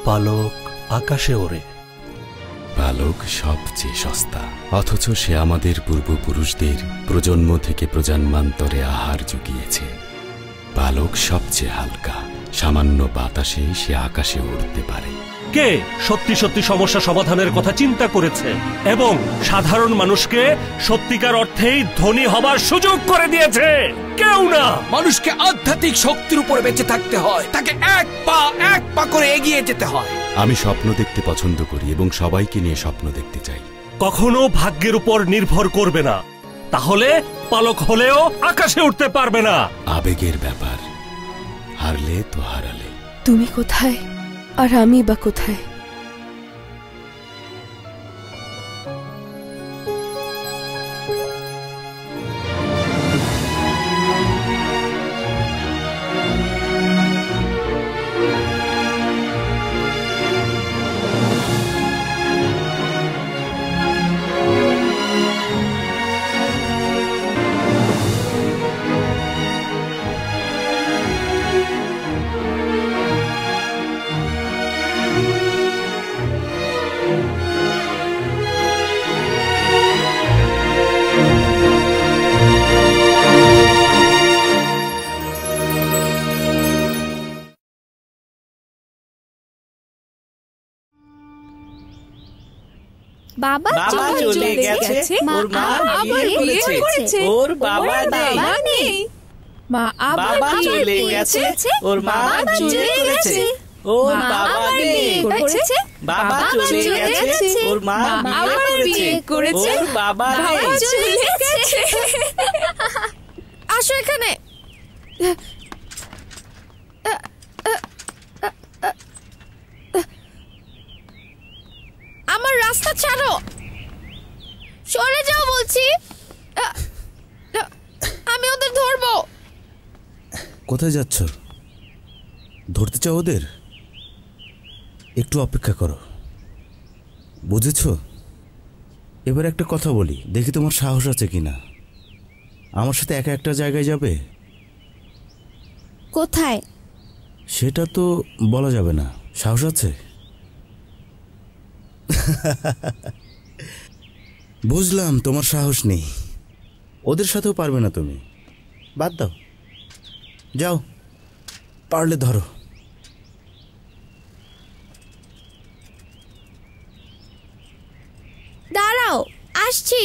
পালক আকাশে ওড়ে। পালক সবচেয়ে সস্তা, অথচ সে আমাদের পূর্বপুরুষদের প্রজন্ম থেকে প্রজন্মান্তরে আহার জুগিয়েছে। পালক সবচেয়ে হালকা, সামান্য বাতাসে সে আকাশে উড়তে পারে। কে সত্যি সত্যি সমস্যা সমাধানের কথা চিন্তা করেছে এবং সাধারণ মানুষকে সত্যিকার অর্থেই ধনী হবার সুযোগ করে দিয়েছে? কেউ না। মানুষকে আধ্যাত্মিক শক্তির উপর বেঁচে থাকতে হয়, তাকে এক পা করে এগিয়ে যেতে হয়। আমি স্বপ্ন দেখতে পছন্দ করি এবং সবাইকে নিয়ে স্বপ্ন দেখতে চাই। কখনো ভাগ্যের উপর নির্ভর করবে না, তাহলে পালক হলেও আকাশে উঠতে পারবে না। আবেগের ব্যাপার, হারলে তো হারালে। তুমি কোথায় আর আমি বা কোথায়? বাবা চলে গেছে, ওর মা বিয়ে করেছে, ওর বাবা নেই। বাবা চলে গেছে, ওর মা বিয়ে করেছে, ওর বাবা নেই। বাবা চলে গেছে, ওর মা বিয়ে করেছে, ওর বাবা চলে গেছে। আসো এখানে। আমার রাস্তা ছাড়ো, সরে যাও বলছি। আমি ওদের ধরবো। কোথায় যাচ্ছ? ধরতে চাও ওদের? একটু অপেক্ষা করো, বুঝেছ? এবার একটা কথা বলি, দেখি তোমার সাহস আছে কিনা। আমার সাথে একা একটা জায়গায় যাবে। কোথায় সেটা তো বলা যাবে না। সাহস আছে? বুঝলাম তোমার সাহস নেই, ওদের সাথেও পারবে না তুমি। বাদ দাও, যাও, পারলে ধরো। দাঁড়াও, আসছি।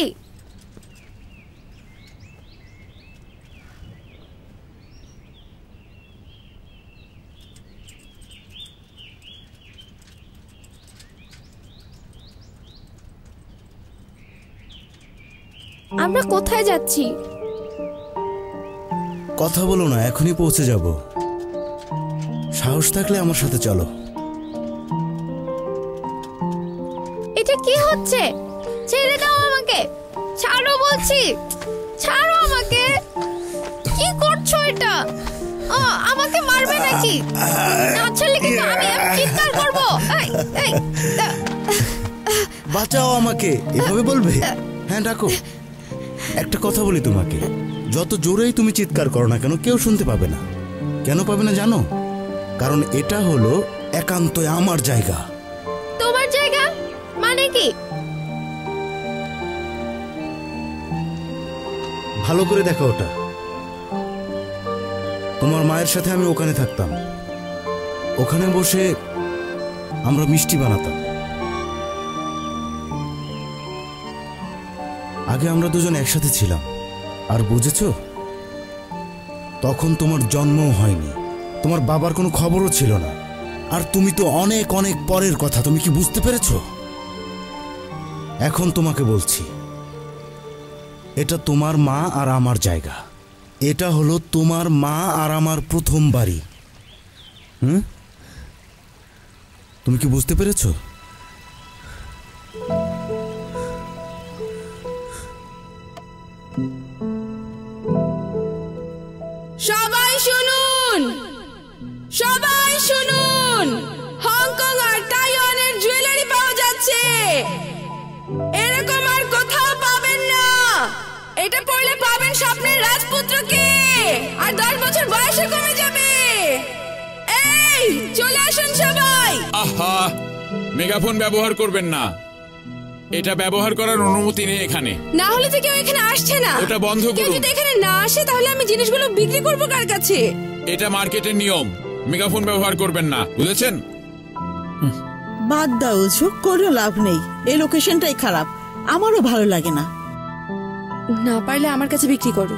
আমরা কোথায় যাচ্ছি? কথা বলো না, এখনই পৌঁছে যাব। সাহস থাকলে আমার সাথে চলো। এটা কি হচ্ছে? ছেড়ে দাও আমাকে, ছাড়ো বলছি, ছাড়ো আমাকে। কি করছো এটা? আমাকে মারবে নাকি? না ছাড়লে কিন্তু আমি চিৎকার করব। বাঁচাও আমাকে, এভাবে বলবে? হ্যাঁ, ডাকো। একটা কথা বলি তোমাকে, যত জোরেই তুমি চিৎকার করো না কেন, কেউ শুনতে পাবে না। কেন পাবে না জানো? কারণ এটা হলো একান্তই আমার জায়গা। তোমার জায়গা মানে কি? ভালো করে দেখো ওটা। তোমার মায়ের সাথে আমি ওখানে থাকতাম, ওখানে বসে আমরা মিষ্টি বানাতাম। আগে আমরা দুজন একসাথে ছিলাম। আর বুঝেছো, তখন তোমার জন্মও হয়নি, তোমার বাবার কোনো খবরও ছিল না। আর তুমি তো অনেক অনেক পরের কথা, তুমি কি বুঝতে পেরেছো? এখন তোমাকে বলছি, এটা তোমার মা আর আমার জায়গা। এটা হলো তোমার মা আর আমার প্রথম বাড়ি। তুমি কি বুঝতে পেরেছো? সবাই শুনুন, সবাই শুনুন, হংকং আর তাইওয়ানের জুয়েলারি পাওয়া যাচ্ছে। এরকম আর কোথাও পাবেন না। এটা পড়লে পাবেন স্বপ্নের রাজপুত্রকে, আর 10 বছর বয়সে কমে যাবে। এই চলে আসুন সবাই। আহা, মেগাফোন ব্যবহার করবেন না। এটা ব্যবহার করার অনুমতি নেই এখানে। না হলে তো কেউ এখানে আসছে না। ওটা বন্ধ কেউ করুন। যদি এখানে না আসে তাহলে আমি জিনিসগুলো বিক্রি করব কার কাছে? এটা মার্কেটের নিয়ম, মেগাফোন ব্যবহার করবেন না, বুঝেছেন? বাদ দাও ওঝু, কোনো লাভ নেই। এই লোকেশনটাই খারাপ, আমারও ভালো লাগে না। না পারলে আমার কাছে বিক্রি করো।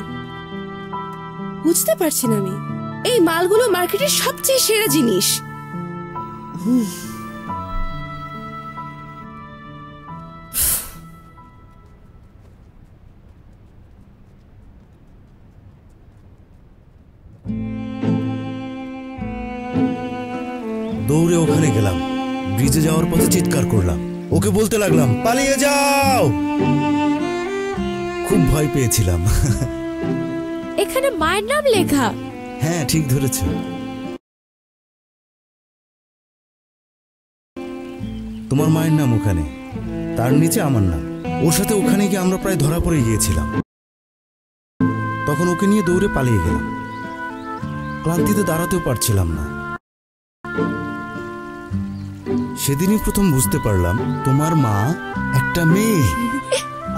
বুঝতে পারছি না আমি, এই মালগুলো মার্কেটের সবচেয়ে সেরা জিনিস। দৌড়ে ওখানে গেলাম, ব্রিজে যাওয়ার পথে চিৎকার করলাম, ওকে বলতে লাগলাম পালিয়ে যাও। খুব ভয় পেয়েছিলাম। এখানে মায়ের নাম লেখা। হ্যাঁ, ঠিক ধরেছ। তোমার মায়ের নাম ওখানে, তার নিচে আমার নাম। ওর সাথে ওখানে গিয়ে আমরা প্রায় ধরা পড়ে গিয়েছিলাম। তখন ওকে নিয়ে দৌড়ে পালিয়ে গেলাম। ক্লান্তিতে দাঁড়াতেও পারছিলাম না। সেদিনই প্রথম বুঝতে পারলাম তোমার মা একটা মেয়ে।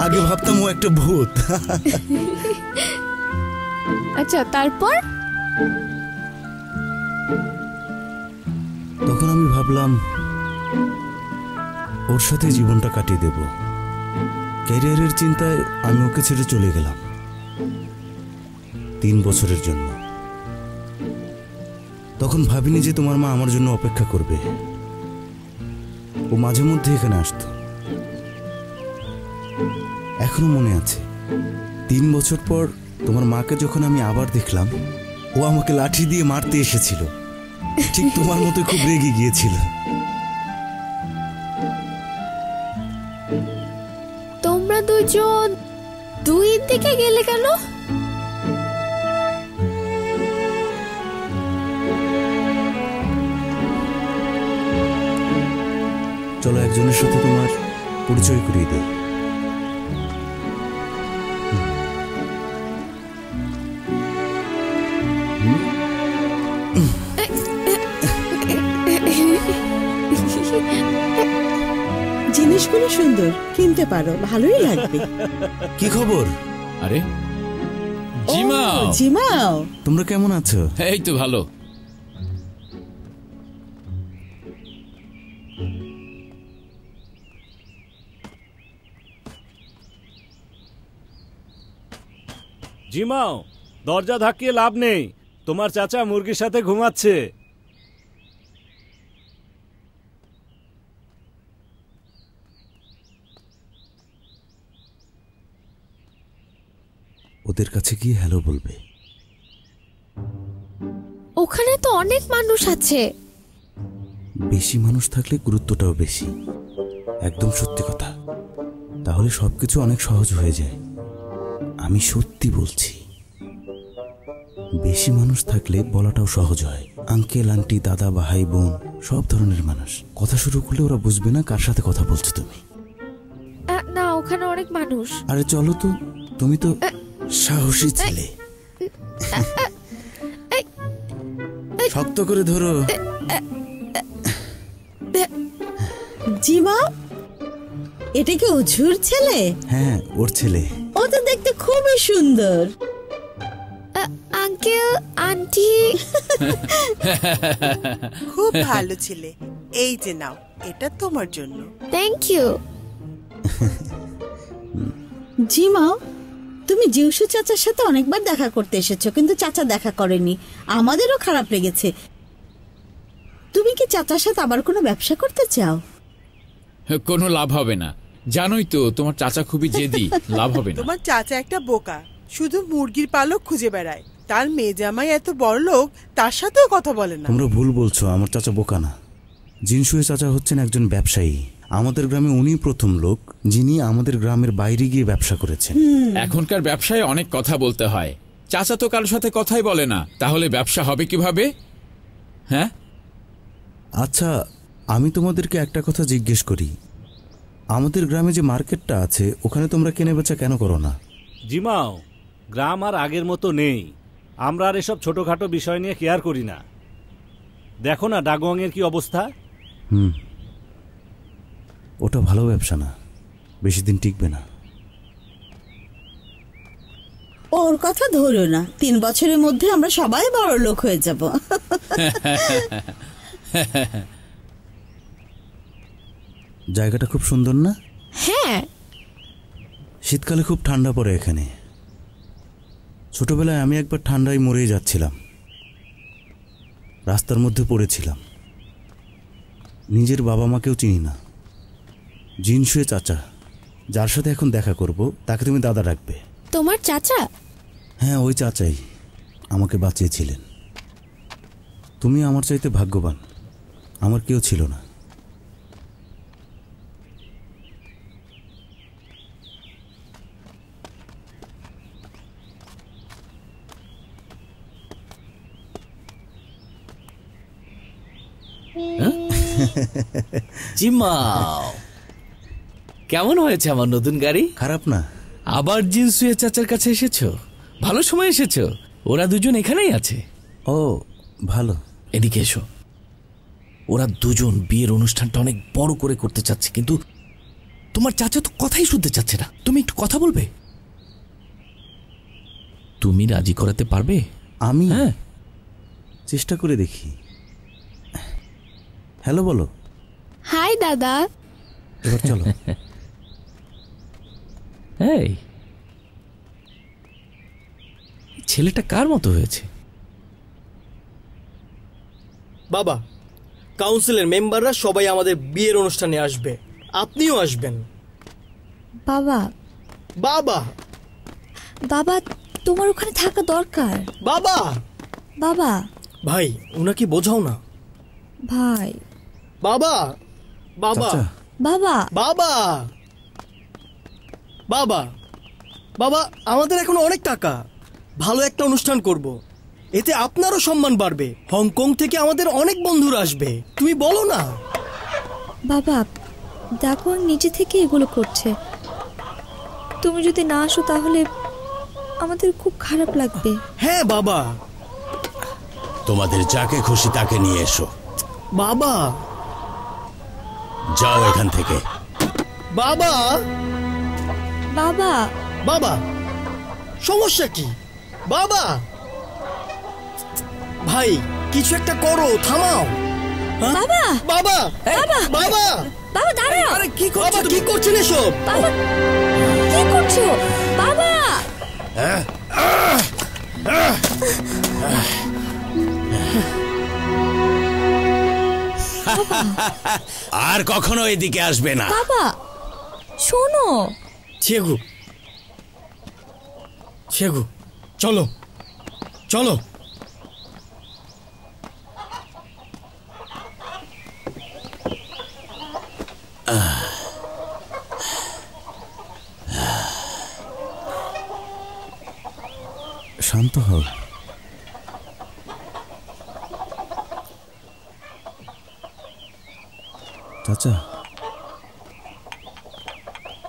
আগে ভাবতাম ও একটা ভূত। আচ্ছা, তারপর? তখন আমি ভাবলাম ওর সাথে জীবনটা কাটিয়ে দেব। ক্যারিয়ারের চিন্তায় আমি ওকে ছেড়ে চলে গেলাম 3 বছরের জন্য। তখন ভাবিনি যে তোমার মা আমার জন্য অপেক্ষা করবে। ও মাঝে মধ্যে এখানে আসতো। এখনো মনে আছে, 3 বছর পর তোমার মাকে যখন আমি আবার দেখলাম, ও আমাকে লাঠি দিয়ে মারতে এসেছিল। ঠিক তোমার মতো খুব রেগে গিয়েছিল। তোমরা দুজন দুই দিকে গেলে কেন? চলো একজনের সাথে তোমার পরিচয় করিয়ে দেই। জিনিসগুলো সুন্দর, কিনতে পারো, ভালোই লাগবে। কি খবর? আরে জিমাও, জিমাও, তোমরা কেমন আছো? এই তো ভালো। জিমাও, দরজা ধাক্কিয়ে লাভ নেই। তোমার চাচা মুরগির সাথে ঘুমাচ্ছে। ওদের কাছে গিয়ে হ্যালো বলবে। ওখানে তো অনেক মানুষ আছে। বেশি মানুষ থাকলে গুরুত্বটাও বেশি। একদম সত্যি কথা। তাহলে সবকিছু অনেক সহজ হয়ে যায়। আমি সত্যি বলছি। বেশি মানুষ থাকলে বলাটাও সহজ হয়। আঙ্কেল, আন্টি, দাদা, ভাই, বোন, সব ধরনের মানুষ। কথা শুরু করলে ওরা বুঝবে না কার সাথে কথা বলছো তুমি। না, ওখানে অনেক মানুষ। আরে চলো তো, তুমি তো সাহসী ছেলে। শক্ত করে ধরো। জিমা, এটা কি ওঝুর ছেলে? হ্যাঁ, ওর ছেলে। ও তো দেখতে খুবই সুন্দর। Uncle, aunty. খুব ভালো ছেলে। এই যে নাও, এটা তোমার জন্য। Thank you. জিমা, তুমি জিউসু চাচার সাথে অনেকবার দেখা করতে এসেছো, কিন্তু চাচা দেখা করেনি। আমাদেরও খারাপ লেগেছে। তুমি কি চাচার সাথে আবার কোনো ব্যবসা করতে চাও? কোনো লাভ হবে না, জানোই তো তোমার চাচা খুবই জেদি। লাভ হবে না। তোমার চাচা একটা বোকা, শুধু মুরগির পালক খুঁজে বেড়ায়। তার মেয়ে জামাই এত বড় লোক, তার সাথেও কথা বলে না। তোমরা ভুল বলছো, আমার চাচা বোকা না। জিনসুয়ে চাচা হচ্ছেন একজন ব্যবসায়ী। আমাদের গ্রামে উনি প্রথম লোক যিনি আমাদের গ্রামের বাইরে গিয়ে ব্যবসা করেছেন। এখনকার ব্যবসায় অনেক কথা বলতে হয়। চাচা তো কারোর সাথে কথাই বলে না, তাহলে ব্যবসা হবে কিভাবে? হ্যাঁ, আচ্ছা, আমি তোমাদেরকে একটা কথা জিজ্ঞেস করি। আমাদের গ্রামে যে মার্কেটটা আছে, ওখানে তোমরা কেনাবেচা কেন করো না? জিমাও, গ্রাম আর আগের মতো নেই। আমরা আর এসব ছোটখাটো বিষয় নিয়ে কেয়ার করি না। দেখো না ডাগোয়াংয়ের কি অবস্থা। ওটা ভালো ব্যবসা না, বেশি দিন টিকবে না। ওর কথা ধরো না, 3 বছরের মধ্যে আমরা সবাই বড় লোক হয়ে যাব। জায়গাটা খুব সুন্দর না? হ্যাঁ, শীতকালে খুব ঠান্ডা পড়ে এখানে। ছোটবেলায় আমি একবার ঠান্ডায় মরে যাচ্ছিলাম, রাস্তার মধ্যে পড়েছিলাম। নিজের বাবা মাকেও চিনি না। জিনশুয়ে চাচা, যার সাথে এখন দেখা করব, তাকে তুমি দাদা ডাকবে। তোমার চাচা? হ্যাঁ, ওই চাচাই আমাকে বাঁচিয়েছিলেন। তুমি আমার চাইতে ভাগ্যবান, আমার কেউ ছিল না। জিমাও, কেমন হয়েছে আমার নতুন গাড়ি? খারাপ না। আবার জিনসুয়ে চাচার কাছে এসেছো, ভালো সময় এসেছো। ওরা দুজন এখানেই আছে। ও ভালো। এদিকে এসো। ওরা দুজন বিয়ের অনুষ্ঠানটা অনেক বড় করে করতে চাচ্ছে, কিন্তু তোমার চাচা তো কথাই শুনতে চাচ্ছে না। তুমি একটু কথা বলবে? তুমি রাজি করাতে পারবে? আমি? হ্যাঁ, চেষ্টা করে দেখি। হ্যালো বলো। হাই দাদা। এবার চলো। এই ছেলেটা কার মতো হয়েছে? বাবা, কাউন্সিলের মেম্বাররা সবাই আমাদের বিয়ের অনুষ্ঠানে আসবে, আপনিও আসবেন। বাবা বাবা বাবা, তোমার ওখানে থাকা দরকার। বাবা বাবা ভাই, উনাকে বোঝাও না। ভাই। বাবা বাবা বাবা বাবা বাবা বাবা, আমাদের এখন অনেক টাকা, ভালো একটা অনুষ্ঠান করব, এতে আপনারও সম্মান বাড়বে। হংকং থেকে আমাদের অনেক বন্ধুরা আসবে, তুমি বলো না। বাবা দেখো, নিজে থেকে এগুলো করছে। তুমি যদি না আসো তাহলে আমাদের খুব খারাপ লাগবে। হ্যাঁ বাবা। তোমাদের যাকে খুশি তাকে নিয়ে এসো। বাবা যাও এখান থেকে। বাবা বাবা বাবা, সমস্যা কি? বাবা ভাই, কিছু একটা করো, থামাও। বাবা বাবা বাবা বাবা বাবা দাঁড়াও। আরে কি করছো? কি করছেন এসব? বাবা কি করছো? বাবা আর কখনো এদিকে আসবে না। বাবা শোনো। ছেগু ছেগু, চলো চলো। শান্ত হও। চাচা,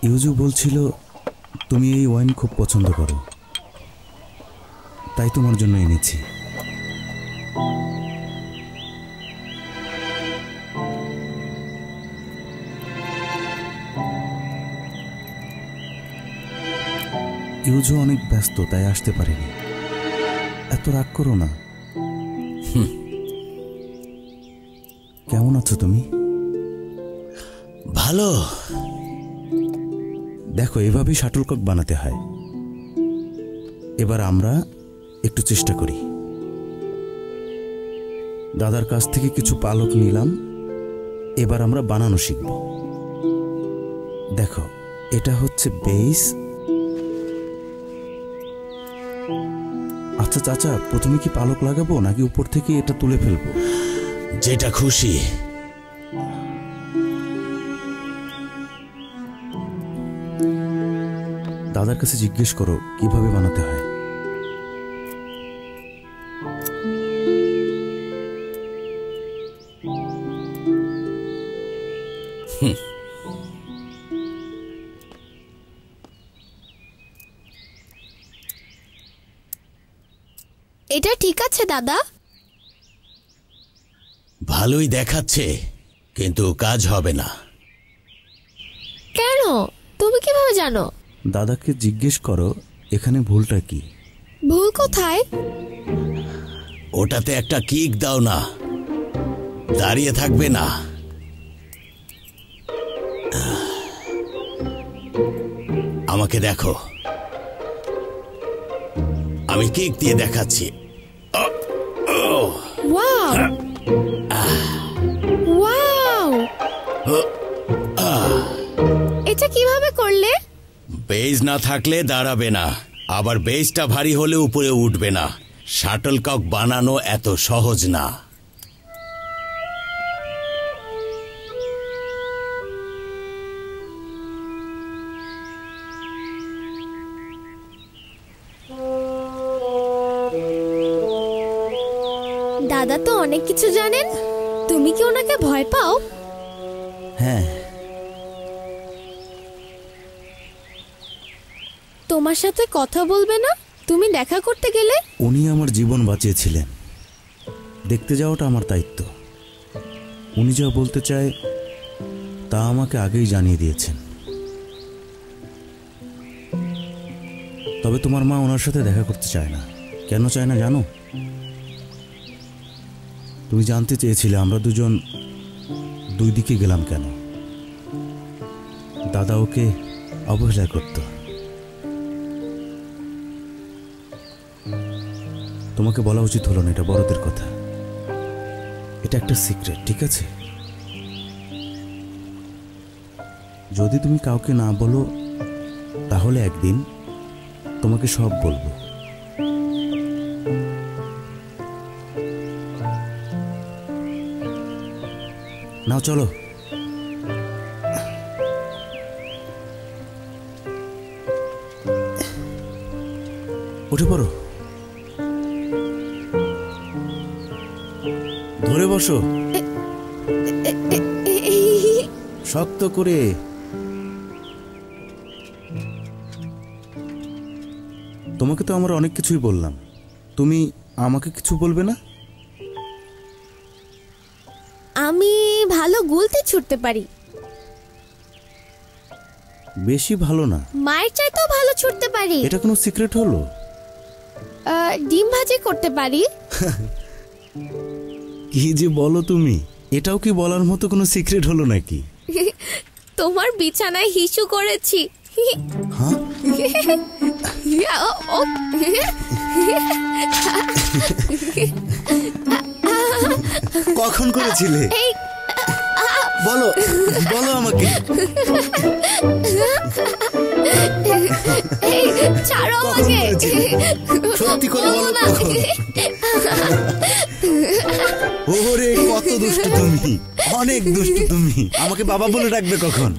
ইউজু বলছিল তুমি এই ওয়াইন খুব পছন্দ করো, তাই তোমার জন্য এনেছি। ইউজু অনেক ব্যস্ত, তাই আসতে পারেনি। এত রাগ করো না। কেমন আছো তুমি? ভালো। দেখো, এভাবেই শাটলকক বানাতে হয়। এবার আমরা একটু চেষ্টা করি। দাদার কাছ থেকে কিছু পালক নিলাম, এবার আমরা বানানো শিখব। দেখো, এটা হচ্ছে বেস। আচ্ছা চাচা, প্রথমে কি পালক লাগাবো নাকি উপর থেকে এটা তুলে ফেলবো? যেটা খুশি। দাদার কাছে জিজ্ঞেস করো কিভাবে বানাতে হয়। এটা ঠিক আছে দাদা? ভালোই দেখাচ্ছে, কিন্তু কাজ হবে না। কেন? তুমি কিভাবে জানো? দাদাকে জিজ্ঞেস করো এখানে ভুলটা কি। ভুল কোথায়? ওটাতে একটা কিক দাও না, দাঁড়িয়ে থাকবে না। আমাকে দেখো, আমি কিক দিয়ে দেখাচ্ছি। ওয়াও ওয়াও, এটা কিভাবে করলে? বেজ না থাকলে দাঁড়াবে না, আবার বেজটা ভারী হলে উপরে উঠবে না। শাটলকক বানানো এত সহজ না। দাদা তো অনেক কিছু জানেন, তুমি কি ওনাকে ভয় পাও? হ্যাঁ। তোমার সাথে কথা বলবে না? তুমি দেখা করতে গেলে? উনি আমার জীবন বাঁচিয়েছিলেন, দেখতে যাওয়াটা আমার দায়িত্ব। উনি যা বলতে চায় তা আমাকে আগেই জানিয়ে দিয়েছেন। তবে তোমার মা ওনার সাথে দেখা করতে চায় না। কেন চায় না জানো? তুমি জানতে চেয়েছিলে আমরা দুজন দুই দিকে গেলাম কেন। দাদা ওকে অবহেলা করত। তোমাকে বলা উচিত হলো না, এটা বড়দের কথা। এটা একটা সিক্রেট, ঠিক আছে? যদি তুমি কাউকে না বলো তাহলে একদিন তোমাকে সব বলবো। নাও চলো। উঠে পড়ো, ধরে বসো শক্ত করে। তোমাকে তো আমরা অনেক কিছুই বললাম, তুমি আমাকে কিছু বলবে না? আমি ভালো গুলতে ছুটতে পারি। বেশি ভালো না, মায়ের চাইতেও ভালো ছুটতে পারি। এটা কোনো সিক্রেট হলো? ডিম ভাজি করতে পারি। কি যে বলো তুমি, এটাও কি বলার মতো কোনো সিক্রেট হলো নাকি? তোমার বিছানায় হিসু করেছি। কখন করেছিলে? বলো বলো আমাকে। ছাড়ো আমাকে, সত্যি করে বলো কখন? ওরে কত দুষ্টু তুমি, অনেক দুষ্টু তুমি। আমাকে বাবা বলে ডাকবে কখন?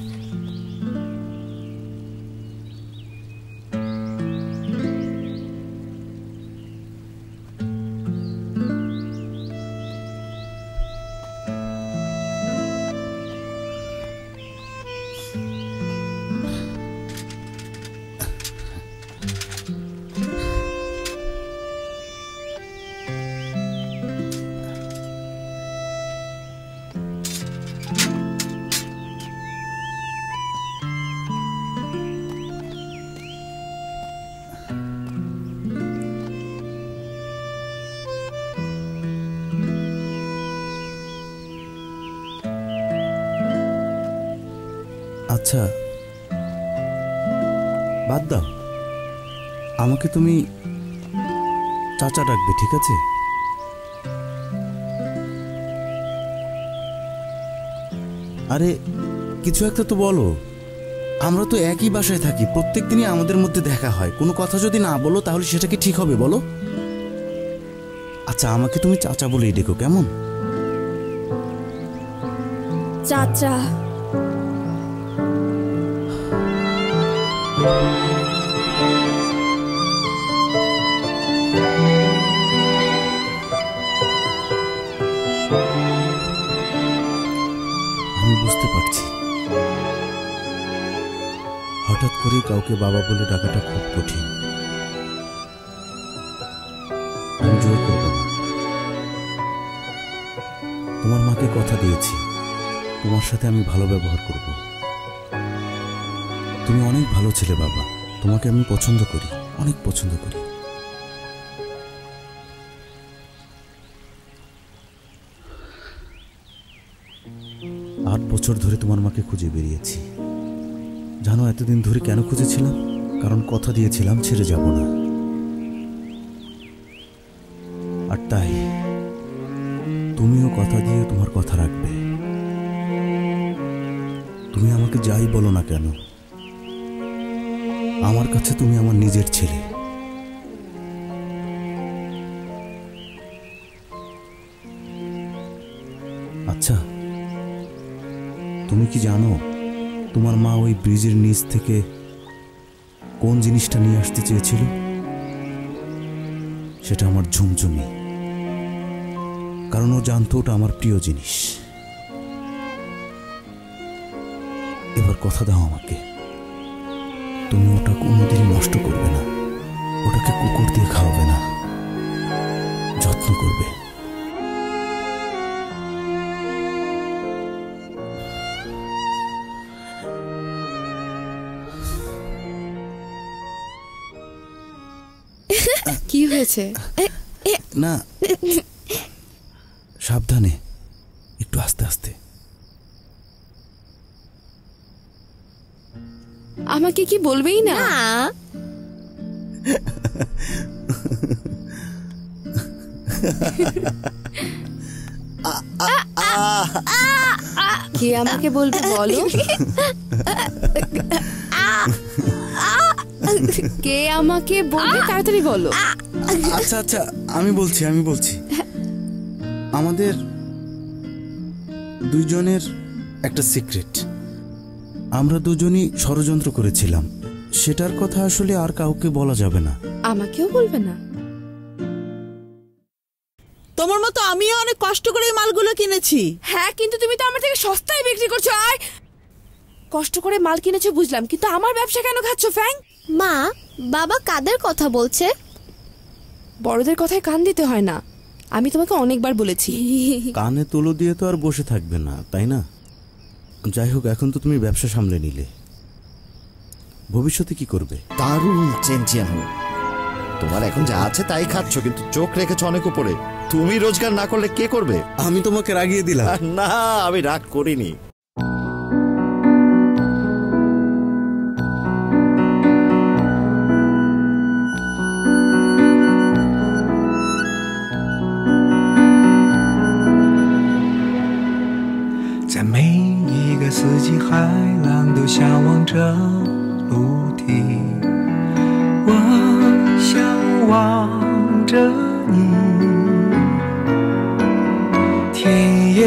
আচ্ছা বাদ দাও, আমাকে তুমি চাচা ডাকবে, ঠিক আছে? আরে কিছু একটা তো বলো। আমরা তো একই বাসায় থাকি, প্রত্যেক দিনই আমাদের মধ্যে দেখা হয়। কোনো কথা যদি না বলো তাহলে সেটা কি ঠিক হবে বলো? আচ্ছা আমাকে তুমি চাচা বলেই ডেকো, কেমন? চাচা। আমি বুঝতে পারছি হঠাৎ করে কাউকে বাবা বলে ডাকাটা খুব কঠিন। আমি জোর করব না। তোমার মাকে কথা দিয়েছি তোমার সাথে আমি ভালো ব্যবহার করব। তুমি অনেক ভালো ছেলে বাবা, তোমাকে আমি পছন্দ করি, অনেক পছন্দ করি। 8 বছর ধরে তোমার মাকে খুঁজে বেরিয়েছি। জানো এতদিন ধরে কেন খুঁজেছিলাম? কারণ কথা দিয়েছিলাম ছেড়ে যাব না। আর তাই তুমিও কথা দিয়ে তোমার কথা রাখবে। তুমি আমাকে যাই বলো না কেন, আমার কাছে তুমি আমার নিজের ছেলে। আচ্ছা, তুমি কি জানো তোমার মা ওই ব্রিজের নিচ থেকে কোন জিনিসটা নিয়ে আসতে চেয়েছিল? সেটা আমার ঝুমঝুমি, কারণ ও জানতো ওটা আমার প্রিয় জিনিস। এবার কথা দাও আমাকে, তুমি ওটা কোনোদিনই নষ্ট করবে না, ওটাকে কুকুর দিয়ে খাওয়াবে না, যত্ন করবে। কি হয়েছে? না, সাবধানে, একটু আস্তে আস্তে। আমাকে কি বলবেই না? কে আমাকে বলবে বলো? কে আমাকে বলবে তাড়াতাড়ি বলো। আচ্ছা আচ্ছা, আমি বলছি। আমাদের দুজনের একটা সিক্রেট। আমরা দুজনই ষড়যন্ত্র করেছিলাম, সেটার কথা আসলে আর কাউকে বলা যাবে না। আমাকেও বলবে না? তোমার মতো আমিও অনেক কষ্ট করে এই মালগুলো কিনেছি। হ্যাঁ, কিন্তু তুমি তো আমার থেকে সস্তায় বিক্রি করছো। আর কষ্ট করে মাল কিনেছো বুঝলাম, কিন্তু আমার ব্যবসা কেন খাচ্ছ ফ্যাং? মা, বাবা কাদের কথা বলছে? বড়দের কথায় কান দিতে হয় না, আমি তোমাকে অনেকবার বলেছি। কানে তুলো দিয়ে তো আর বসে থাকবে না, তাই না? যাই হোক, এখন তো তুমি ব্যবসা সামলে নিলে, ভবিষ্যতে কি করবে? দারুণ চেঞ্চিয়ান, তোমার এখন যা আছে তাই খাচ্ছ, কিন্তু চোখ রেখেছ অনেক উপরে। তুমি রোজগার না করলে কে করবে? আমি তোমাকে রাগিয়ে দিলাম? না, আমি রাগ করিনি।在每一个四季，海浪都向往着陆地。我向往着你，田野